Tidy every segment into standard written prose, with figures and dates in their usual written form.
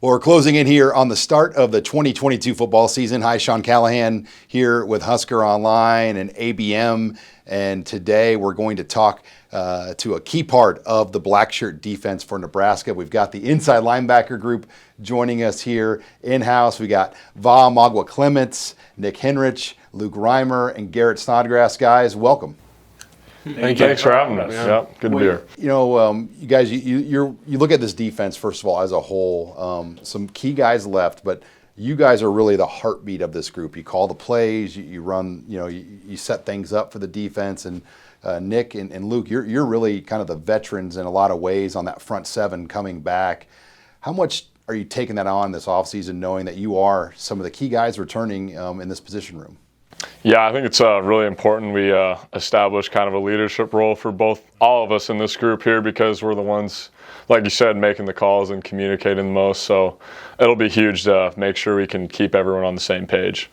Well, we're closing in here on the start of the 2022 football season. Hi, Sean Callahan here with Husker Online and ABM. And today we're going to talk to a key part of the black shirt defense for Nebraska. We've got the inside linebacker group joining us here in-house. We got Mauga-Clements, Nick Henrich, Luke Reimer, and Garrett Snodgrass. Guys, welcome. Thanks for having us. Yeah, good to be here. You know, you guys, you look at this defense, first of all, as a whole. Some key guys left, but you guys are really the heartbeat of this group. You call the plays, you run, you set things up for the defense. And Nick and Luke, you're really kind of the veterans in a lot of ways on that front seven coming back. How much are you taking that on this offseason, knowing that you are some of the key guys returning in this position room? Yeah, I think it's really important we establish kind of a leadership role for all of us in this group here, because we're the ones, like you said, making the calls and communicating the most. So it'll be huge to make sure we can keep everyone on the same page.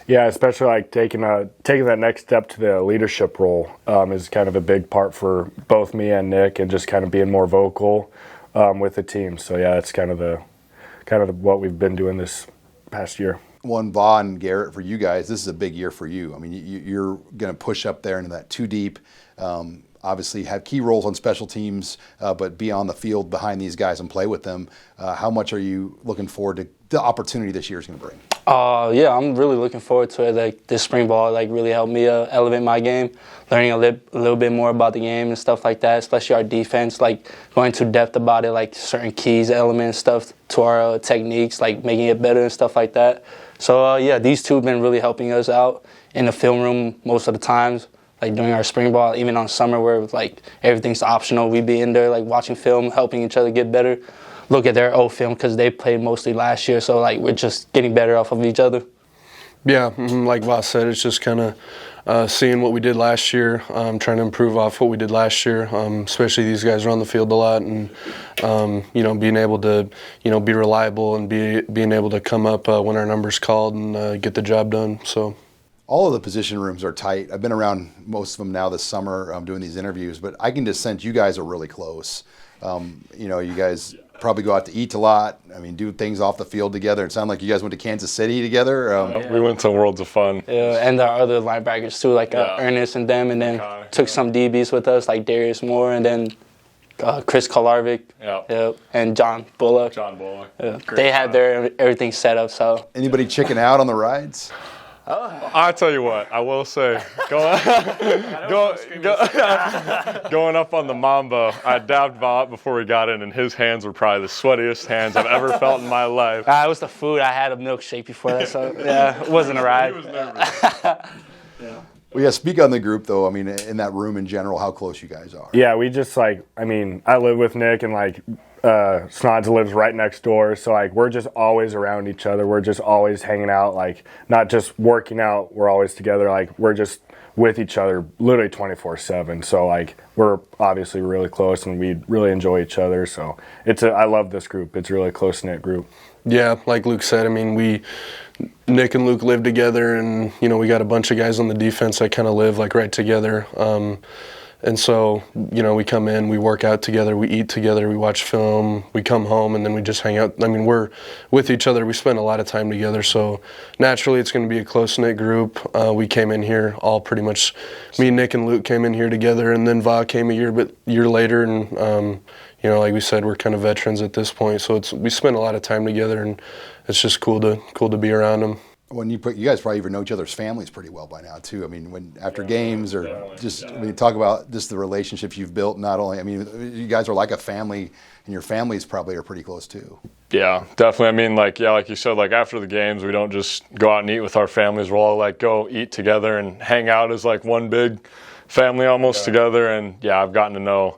Yeah, especially like taking that next step to the leadership role is kind of a big part for both me and Nick, and just kind of being more vocal with the team. So yeah, it's kind of what we've been doing this past year. One, Va and Garrett, for you guys, this is a big year for you. I mean, you're going to push up there into that two deep. Obviously, have key roles on special teams, but be on the field behind these guys and play with them. How much are you looking forward to the opportunity this year is going to bring? Yeah, I'm really looking forward to it. Like, this spring ball, really helped me elevate my game, learning a little bit more about the game and stuff like that, especially our defense, going to depth about it, certain keys, elements, stuff to our techniques, making it better and stuff like that. So, yeah, these two have been really helping us out in the film room most of the times, during our spring ball, even on summer where everything's optional. We be in there watching film, helping each other get better, look at their old film because they played mostly last year. So, we're just getting better off of each other. Yeah, like Voss said, it's just kind of seeing what we did last year, trying to improve off what we did last year, especially these guys are on the field a lot, and being able to be reliable and being able to come up when our number's called and get the job done. So all of the position rooms are tight. I've been around most of them now this summer doing these interviews, but I can just sense you guys are really close. You guys probably go out to eat a lot. I mean, do things off the field together. It sounded like you guys went to Kansas City together. We went to Worlds of Fun. Yeah, and our other linebackers too, Ernest and them, and then took some DBs with us, like Darius Moore, and then Chris Kolarvik, and John Bullock. Yeah. They had everything set up. So anybody chicken out on the rides? I tell you what, I will say, going up on the Mamba, I dabbed Bob before we got in, and his hands were probably the sweatiest hands I've ever felt in my life. It was the food. I had a milkshake before that, so yeah, it wasn't a ride. He was nervous. Yeah. Well, yeah, speak on the group, though. I mean, in that room in general, how close you guys are. Yeah, we just, I live with Nick, and, Snods lives right next door, so, we're just always around each other. We're just always hanging out, not just working out. We're always together. We're just with each other literally 24/7. So, we're obviously really close, and we really enjoy each other. So, I love this group. It's a really close-knit group. Yeah, like Luke said, Nick and Luke live together, and, we got a bunch of guys on the defense that kind of live, right together. And so, we come in, we work out together, we eat together, we watch film, we come home, and then we just hang out. We're with each other. We spend a lot of time together. So naturally, it's going to be a close-knit group. We came in here all pretty much, me, Nick, and Luke came in here together, and then Va came a year later. And, like we said, we're kind of veterans at this point. So we spend a lot of time together, and it's just cool to be around them. When you guys probably even know each other's families pretty well by now too. After games or talk about just the relationships you've built. Not only, you guys are like a family, and your families probably are pretty close too. Yeah, definitely. like you said, after the games, we don't just go out and eat with our families. We'll all go eat together and hang out as one big family almost together. And yeah, I've gotten to know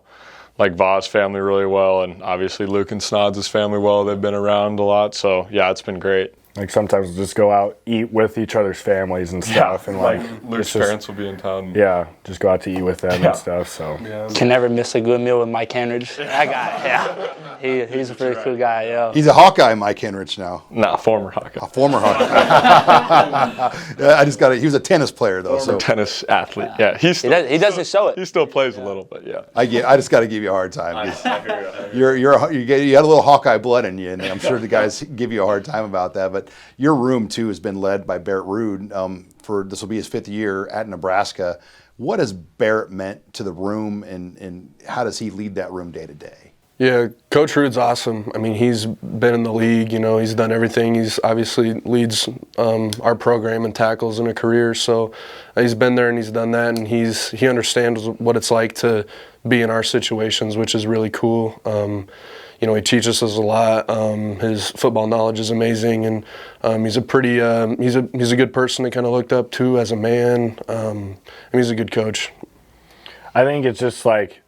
Va's family really well, and obviously Luke and Snods' family well. They've been around a lot, so yeah, it's been great. Like sometimes we'll just go out, eat with each other's families and stuff, and like Luke's parents will be in town. Yeah, just go out to eat with them and stuff. So Can never miss a good meal with Mike Henrich. That guy, yeah, he's a pretty cool guy. Yeah, He's a Hawkeye, Mike Henrich now. Nah, former Hawkeye. A former Hawkeye. I just got it. He was a tennis player though. Former tennis athlete. Yeah, he doesn't show it. He still plays a little bit. Yeah. I just got to give you a hard time. You had a little Hawkeye blood in you, and I'm sure the guys give you a hard time about that. But your room too has been led by Rood. For this will be his 5th year at Nebraska. What has Barrett meant to the room, and how does he lead that room day to day? Yeah, Coach Rood's awesome. I mean, he's been in the league. He's done everything. He's obviously leads our program in tackles in a career. So he's been there and he's done that, and he understands what it's like to be in our situations, which is really cool. He teaches us a lot. His football knowledge is amazing, and he's a pretty he's a good person to kind of looked up to as a man. And he's a good coach. I think it's just like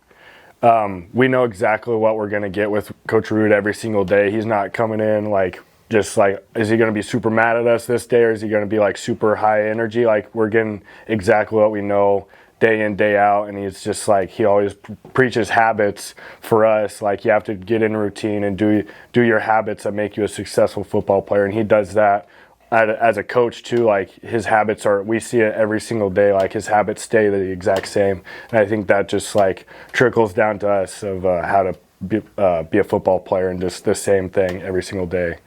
we know exactly what we're going to get with Coach Rood every single day. He's not coming in like just like, is he going to be super mad at us this day, or is he going to be like super high energy? Like, we're getting exactly what we know day in, day out, and he's just like, he always preaches habits for us. Like, you have to get in routine and do your habits that make you a successful football player, and he does that as a coach too. Like, his habits we see it every single day. Like, his habits stay the exact same, and I think that just like trickles down to us of how to be a football player and just the same thing every single day.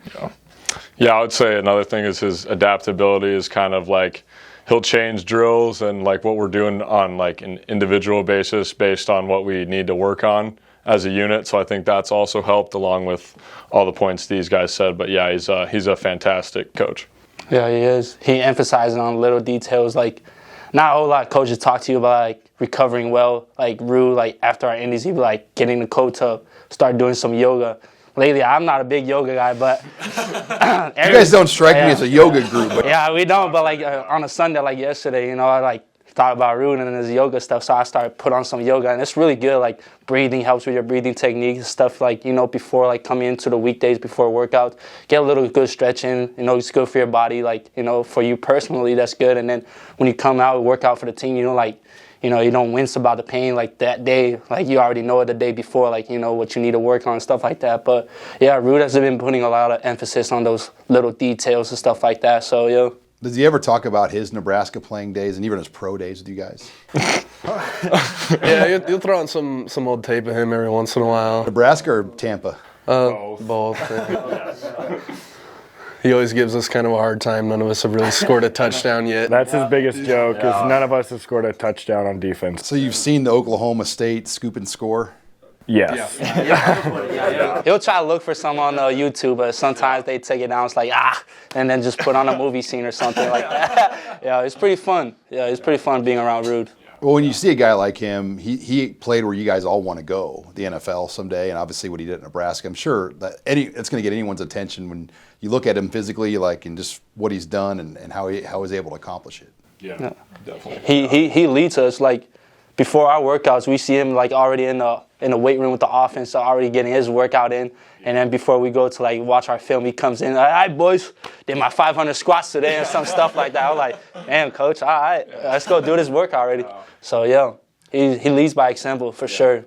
Yeah, I would say another thing is his adaptability is kind of like, he'll change drills and like what we're doing on like an individual basis based on what we need to work on as a unit. So I think that's also helped, along with all the points these guys said. But yeah, he's a fantastic coach. Yeah, he is. He emphasizes on little details. Like, not a whole lot of coaches talk to you about like recovering well. Like Rood, like after our indies, he'd be like getting the coach to start doing some yoga. Lately, I'm not a big yoga guy, but you guys don't strike me as a yoga group. But yeah, we don't. But like on a Sunday, like yesterday, I like thought about Rood and his yoga stuff, so I started put on some yoga, and it's really good. Like, breathing helps with your breathing techniques and stuff. Like, before like coming into the weekdays before workout, get a little good stretching. It's good for your body. Like, for you personally, that's good. And then when you come out and work out for the team, you don't wince about the pain like that day. Like, you already know it the day before, like, what you need to work on and stuff like that. But yeah, Rood has been putting a lot of emphasis on those little details and stuff like that. So yeah. Does he ever talk about his Nebraska playing days and even his pro days with you guys? Yeah, you'll throw on some old tape of him every once in a while. Nebraska or Tampa? Both. He always gives us kind of a hard time. None of us have really scored a touchdown yet. That's his biggest joke, because none of us have scored a touchdown on defense. So you've seen the Oklahoma State scoop and score? Yes. Yeah. He'll try to look for some on YouTube, but sometimes they take it down. It's like, and then just put on a movie scene or something like that. Yeah, it's pretty fun. Yeah, it's pretty fun being around Rood. Well, when you see a guy like him, he played where you guys all want to go, the NFL someday, and obviously what he did at Nebraska. I'm sure that it's going to get anyone's attention when you look at him physically, like, and just what he's done and how he's able to accomplish it. Yeah, definitely. He leads us. Like, before our workouts, we see him like already in the weight room with the offense, so already getting his workout in. And then before we go to like watch our film, he comes in, all right, boys, did my 500 squats today and some stuff like that. I was like, damn, coach, all right, let's go do this work already. So yeah, he leads by example for sure.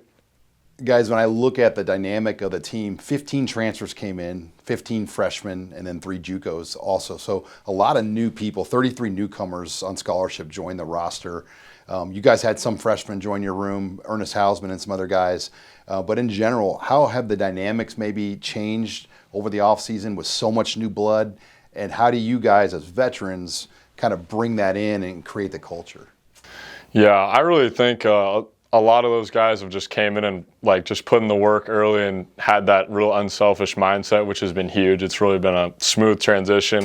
Guys, when I look at the dynamic of the team, 15 transfers came in, 15 freshmen, and then 3 JUCOs also. So a lot of new people, 33 newcomers on scholarship joined the roster. You guys had some freshmen join your room, Ernest Hausman and some other guys. But in general, how have the dynamics maybe changed over the offseason with so much new blood? And how do you guys as veterans kind of bring that in and create the culture? Yeah, I really think a lot of those guys have just came in and like just put in the work early and had that real unselfish mindset, which has been huge. It's really been a smooth transition.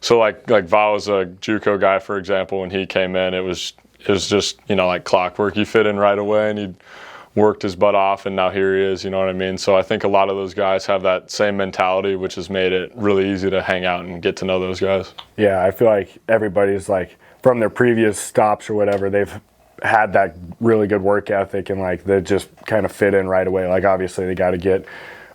So like Val was a JUCO guy, for example. When he came in, it was just, like clockwork. He fit in right away, and he worked his butt off, and now here he is, you know what I mean? So I think a lot of those guys have that same mentality, which has made it really easy to hang out and get to know those guys. Yeah, I feel like everybody's like, from their previous stops or whatever, they've had that really good work ethic, and like they just kind of fit in right away. Like, obviously they got to get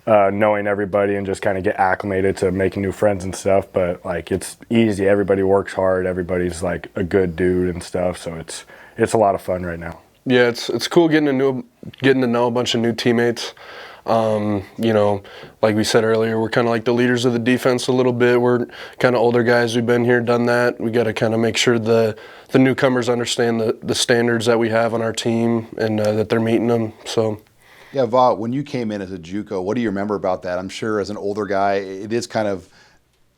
knowing everybody and just kind of get acclimated to making new friends and stuff. But like it's easy. Everybody works hard. Everybody's like a good dude and stuff. So it's a lot of fun right now. Yeah, it's cool getting to know a bunch of new teammates. You know, like we said earlier, we're kind of like the leaders of the defense a little bit. We're kind of older guys. We've been here, done that. We got to kind of make sure the newcomers understand the standards that we have on our team and that they're meeting them. So. Yeah, Va, when you came in as a JUCO, what do you remember about that? I'm sure as an older guy, it is kind of,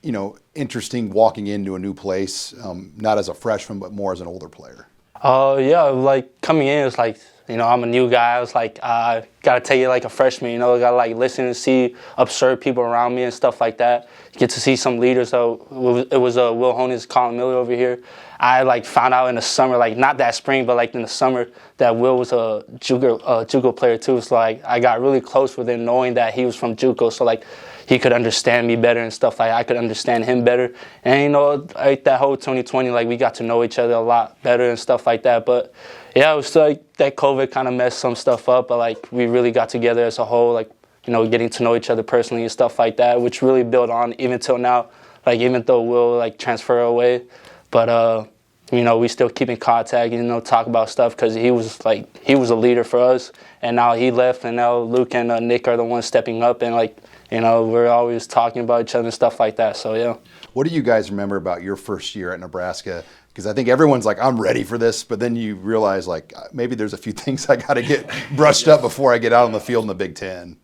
you know, interesting walking into a new place, not as a freshman, but more as an older player. Yeah, like coming in, it's like, you know, I'm a new guy. I was like, gotta take it like a freshman, you know, I gotta like listen and see, observe people around me and stuff like that. Get to see some leaders. So it was Will Honus, Colin Miller over here. I like found out in the summer, like not that spring, but like in the summer, that Will was a JUCO player too. So like I got really close with him, knowing that he was from JUCO. So like he could understand me better and stuff. Like I could understand him better. And you know, like that whole 2020, like we got to know each other a lot better and stuff like that. But yeah, it was like that COVID kind of messed some stuff up. But like we really got together as a whole, like, you know, getting to know each other personally and stuff like that, which really built on even till now. Like even though Will like transfer away, but you know, we still keep in contact, you know, talk about stuff because he was a leader for us. And now he left, and now Luke and Nick are the ones stepping up, and like, you know, we're always talking about each other and stuff like that. So yeah. What do you guys remember about your first year at Nebraska? Because I think everyone's like, I'm ready for this, but then you realize like maybe there's a few things I got to get brushed up before I get out on the field in the Big Ten.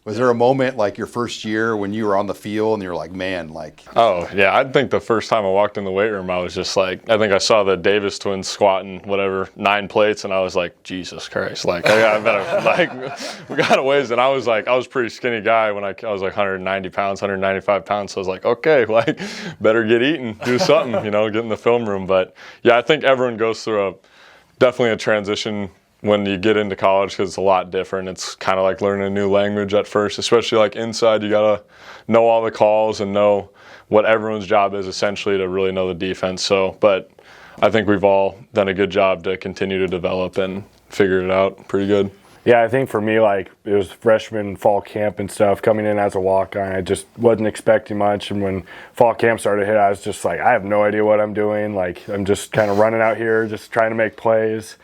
Was there a moment like your first year when you were on the field and you were like, man, like? Oh, yeah. I think the first time I walked in the weight room, I was just like, I think I saw the Davis twins squatting, 9 plates, and I was like, Jesus Christ. Like, I better, like, we got a ways. And I was like, I was a pretty skinny guy when I was like 190 pounds, 195 pounds. So I was like, okay, like, better get eating, do something, you know, get in the film room. But yeah, I think everyone goes through definitely a transition when you get into college, because it's a lot different. It's kind of like learning a new language at first, especially like inside. You got to know all the calls and know what everyone's job is essentially to really know the defense. So, but I think we've all done a good job to continue to develop and figure it out pretty good. Yeah, I think for me, like, it was freshman fall camp and stuff, coming in as a walk-on. I just wasn't expecting much, and when fall camp started to hit, I was just like, I have no idea what I'm doing. Like, I'm just kind of running out here, just trying to make plays.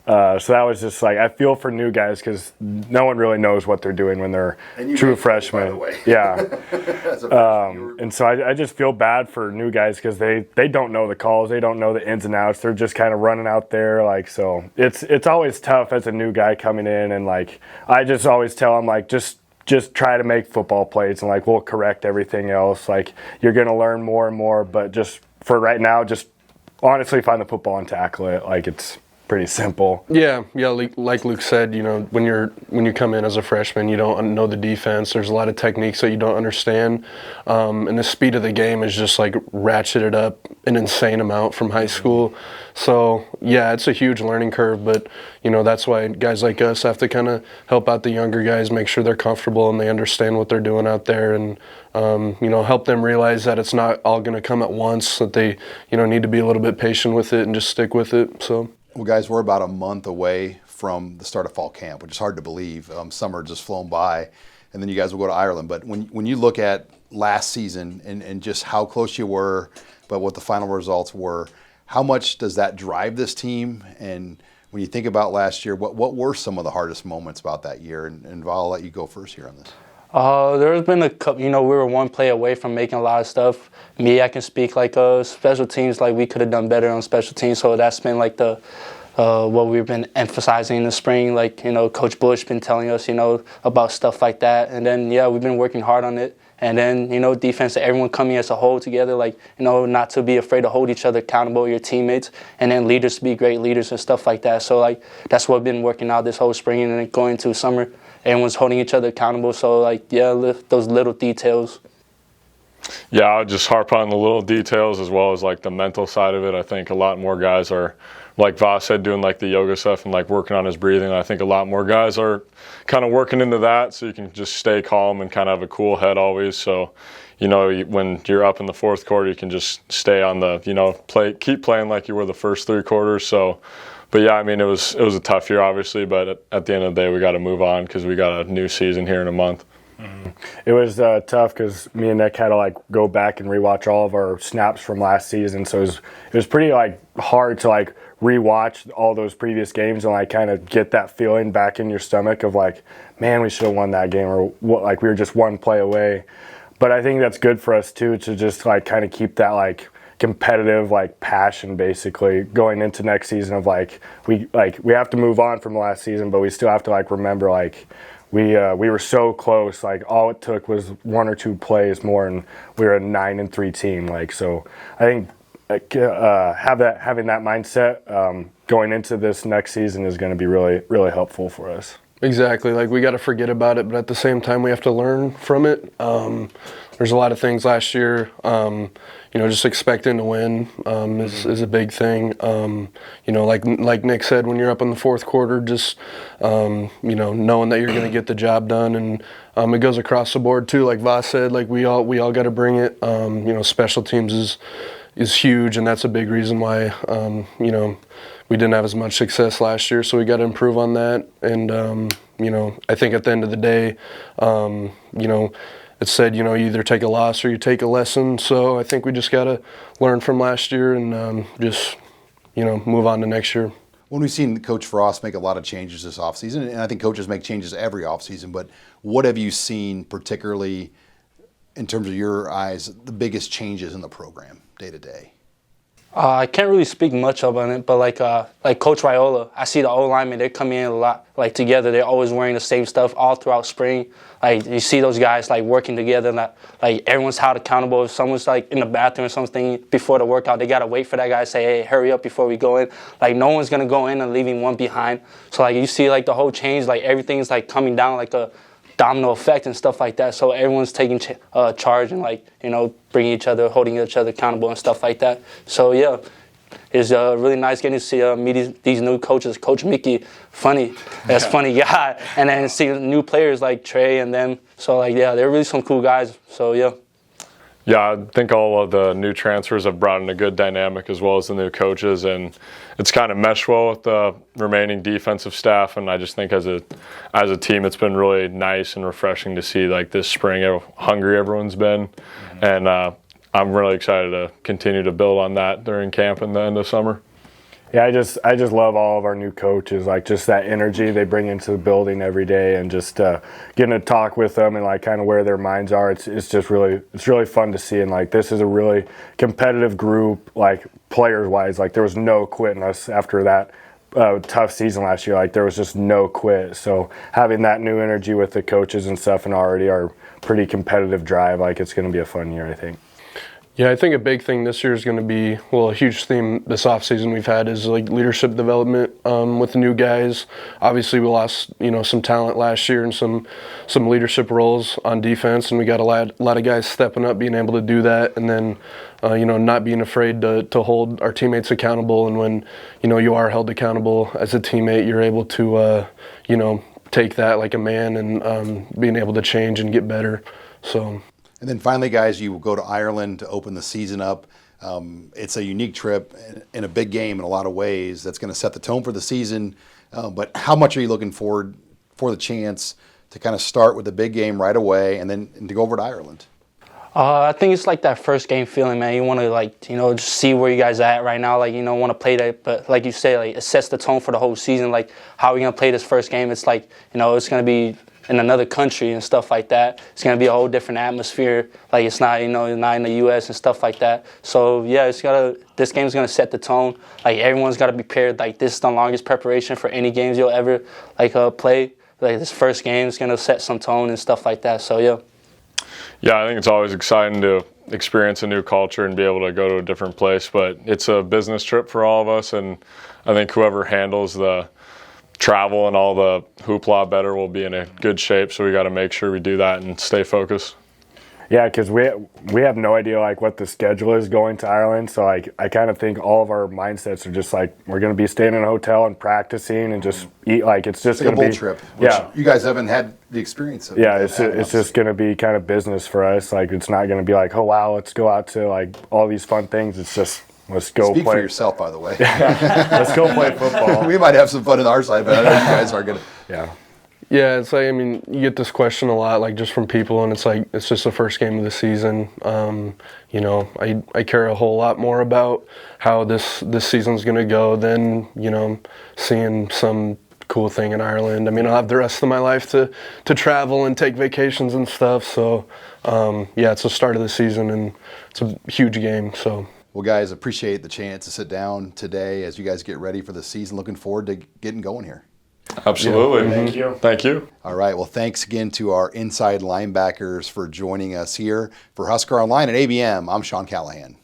So that was just like, I feel for new guys because no one really knows what they're doing when they're true freshmen. By the way. Yeah. And so I just feel bad for new guys because they don't know the calls. They don't know the ins and outs. They're just kind of running out there. Like, so it's always tough as a new guy coming in. And like, I just always tell them, like, just try to make football plays, and like, we'll correct everything else. Like, you're going to learn more and more, but just for right now, just honestly find the football and tackle it. Like, it's pretty simple. Yeah. Like Luke said, you know, when you come in as a freshman, you don't know the defense. There's a lot of techniques that you don't understand, and the speed of the game is just like ratcheted up an insane amount from high school. So yeah, it's a huge learning curve, but you know, that's why guys like us have to kind of help out the younger guys, make sure they're comfortable and they understand what they're doing out there, and you know, help them realize that it's not all going to come at once, that they, you know, need to be a little bit patient with it and just stick with it. So. Well, guys, we're about a month away from the start of fall camp, which is hard to believe. Summer just flown by, and then you guys will go to Ireland. But when you look at last season and just how close you were, but what the final results were, how much does that drive this team? And when you think about last year, what were some of the hardest moments about that year? And Val, I'll let you go first here on this. There's been a couple, you know, we were one play away from making a lot of stuff. Me, I can speak like special teams, like we could have done better on special teams. So that's been like the what we've been emphasizing in the spring. Like, you know, Coach Bush been telling us, you know, about stuff like that. And then, yeah, we've been working hard on it. And then, you know, defense, everyone coming as a whole together, like, you know, not to be afraid to hold each other accountable, your teammates, and then leaders to be great leaders and stuff like that. So, like, that's what we've been working out this whole spring, and then going into summer. Everyone's holding each other accountable. So, like, yeah, those little details. Yeah, I'll just harp on the little details as well as, like, the mental side of it. I think a lot more guys are, like Voss said, doing, like, the yoga stuff and, like, working on his breathing. I think a lot more guys are kind of working into that, so you can just stay calm and kind of have a cool head always. So, you know, when you're up in the fourth quarter, you can just stay on the, you know, keep playing like you were the first 3 quarters. So, but yeah, I mean, it was a tough year, obviously, but at the end of the day, we got to move on because we got a new season here in a month. It was tough because me and Nick had to like go back and rewatch all of our snaps from last season. So it was pretty like hard to like rewatch all those previous games and like kind of get that feeling back in your stomach of like, man, we should have won that game, or what, like we were just one play away. But I think that's good for us too, to just like kind of keep that like competitive like passion basically going into next season of like we have to move on from last season, but we still have to like remember like we were so close. Like all it took was one or two plays more, and we were a 9-3 team. Like so, I think having that mindset going into this next season is going to be really really helpful for us. Exactly. Like we got to forget about it, but at the same time, we have to learn from it. There's a lot of things last year. Just expecting to win is a big thing. Like Nick said, when you're up in the fourth quarter, just knowing that you're going to get the job done, and it goes across the board too. Like Voss said, like we all got to bring it. Special teams is huge, and that's a big reason why we didn't have as much success last year. So we got to improve on that. And I think at the end of the day, it said, you either take a loss or you take a lesson. So I think we just got to learn from last year and just move on to next year. When we've seen Coach Frost make a lot of changes this offseason, and I think coaches make changes every offseason, but what have you seen particularly in terms of your eyes, the biggest changes in the program day to day? I can't really speak much about it, but like Coach Raiola, I see the O-linemen, they're coming in a lot like together. They're always wearing the same stuff all throughout spring. Like you see those guys like working together, like everyone's held accountable. If someone's like in the bathroom or something before the workout, they gotta wait for that guy to say, hey, hurry up before we go in. Like no one's gonna go in and leaving one behind. So like you see like the whole change, like everything's like coming down like a domino effect and stuff like that. So everyone's taking charge and like bringing each other, holding each other accountable and stuff like that. So yeah, it's really nice getting to see meet these new coaches. Coach Mickey, funny guy, and then see new players like Trey and them. So like yeah, they're really some cool guys. So yeah. Yeah, I think all of the new transfers have brought in a good dynamic as well as the new coaches, and it's kind of meshed well with the remaining defensive staff. And I just think as a team, it's been really nice and refreshing to see like this spring how hungry everyone's been, and I'm really excited to continue to build on that during camp and the end of summer. Yeah, I just love all of our new coaches, like just that energy they bring into the building every day, and just getting to talk with them and like kind of where their minds are. It's just really fun to see, and like this is a really competitive group, like players wise. Like there was no quitting us after that tough season last year. Like there was just no quit. So having that new energy with the coaches and stuff, and already our pretty competitive drive, like it's going to be a fun year, I think. Yeah, I think a big thing this year is going to be, a huge theme this offseason we've had is like leadership development with the new guys. Obviously, we lost, some talent last year and some leadership roles on defense, and we got a lot of guys stepping up, being able to do that, and then, not being afraid to hold our teammates accountable. And when, you are held accountable as a teammate, you're able to, take that like a man and being able to change and get better. So. And then finally, guys, you will go to Ireland to open the season up. It's a unique trip and a big game in a lot of ways that's going to set the tone for the season. But how much are you looking forward for the chance to kind of start with the big game right away and then to go over to Ireland? I think it's like that first game feeling, man. You want to just see where you guys at right now. Like, want to play that. But like you say, like it sets the tone for the whole season. Like how are we going to play this first game? It's like, it's going to be in another country and stuff like that. It's going to be a whole different atmosphere. Like it's not, not in the U.S. and stuff like that. So yeah, this game's going to set the tone. Like everyone's got to be prepared. Like this is the longest preparation for any games you'll ever play. Like this first game is going to set some tone and stuff like that. So yeah. Yeah, I think it's always exciting to experience a new culture and be able to go to a different place. But it's a business trip for all of us, and I think whoever handles the travel and all the hoopla better will be in a good shape. So we got to make sure we do that and stay focused. Yeah, because we have no idea like what the schedule is going to Ireland. So like I kind of think all of our mindsets are just like we're going to be staying in a hotel and practicing and just eat. Like it's just going to be a bowl trip. Yeah, you guys haven't had the experience of. Yeah, it's just going to be kind of business for us. Like it's not going to be like, oh wow, let's go out to like all these fun things. It's just let's go Speak play. for yourself, by the way. Let's go play football. We might have some fun on our side, but I know you guys are going to. Yeah. Yeah, it's like, I mean, you get this question a lot, like just from people, and it's like, it's just the first game of the season. You know, I care a whole lot more about how this season's going to go than, you know, seeing some cool thing in Ireland. I mean, I'll have the rest of my life to travel and take vacations and stuff. So, yeah, it's the start of the season, and it's a huge game, so. Well, guys, appreciate the chance to sit down today as you guys get ready for the season. Looking forward to getting going here. Absolutely. Yeah. Thank you. Thank you. All right. Well, thanks again to our inside linebackers for joining us here. For Husker Online and ABM, I'm Sean Callahan.